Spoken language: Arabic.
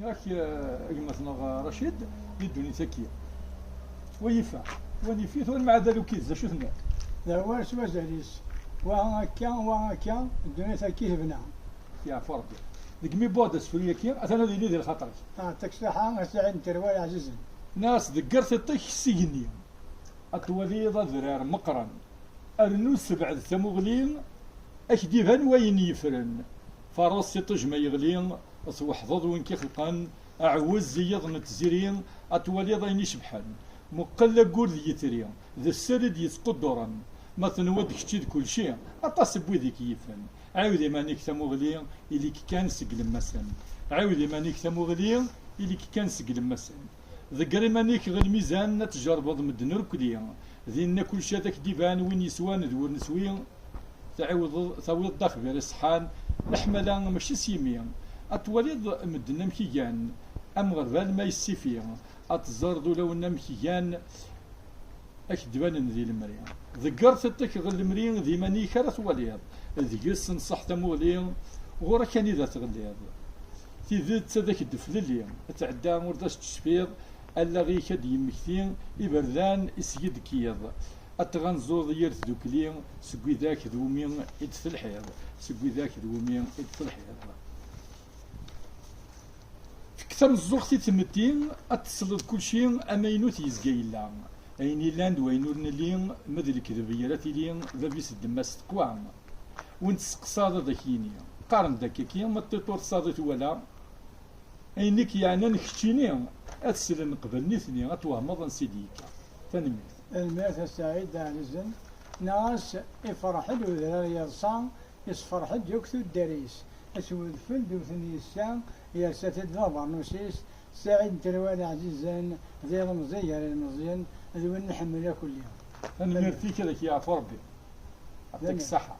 ياك مثلا رشيد يدوني تكية ويفا ونفيت مع ذلك كيز شو ثنا لا واش زاليس وهكا الدنيا كيف بنا يا فربي ديك مي بودس في كي انا اللي دير خاطرك تكسحا ساعد تروي عزيزا ناس ذكرت الطيش السجني التوليضة ذرار مقرن النوس بعد ثمغلين أكديبان وين يفرن فراس تجمع يغلين أصوحظظ وين كيخلقن أعوز زيض نتزيرين التوليض ين يشبحن مقلة قول ذي يترين ذا السرد يتقدرن ما تنود كتير كل شيء أطاس بوذيك يفن عاودي مانيك ثمغلين اللي كان سقل مسن عاودي مانيك ثمغلين اللي كان سقل مسن ذكري مانيك غير الميزان تجرب مدن ركليا ذينا كل شيء ذاك ديفان وين يسوان ذور نسوين تعوض الضخ غير الصحان الحملة ماشي سيميا أتولد مدن مكيان أم غربال ما يسيفيا أتزردو لو مكيان أكدبان ذي المريا ذكرت التك غير المريا ذي مانيك راه توليض ذي يسنصح تمولين غورا كان إذا تغليض تيذت ذاك الدفللي تعدى مرداش تشفيض ألا غي كاد يمكثين إبردان إسيد كيض أتغنزور يرث دوكلين سقوي ذاك ذومين إدث الحيض سقوي ذاك ذومين إدث الحيض كثر الزوختي تمتين أتصلد كل شيء أمينو تيزقايلا أيني لاند وينور نلين مدل كذبيرات لين ذا بيس الدماس تقوام وانت سقصاد ذاكيني قارن ذاكيكي ما تطور صادت ولا أينك يعني نكتشيني أتسلم قبل نثني أتوهمض نسيديك تنميت الميت السعيد عزيزا ناس يفرح له ذرا يرصان يصفرح يكثو الدريس أسود فل دوثني السام يا ستد ضبر نوسيس سعيد تروان عزيزا ذي رمزية للمزين ذو نحمل كل يوم تنميت فيك لك يا فربي أعطيك صحة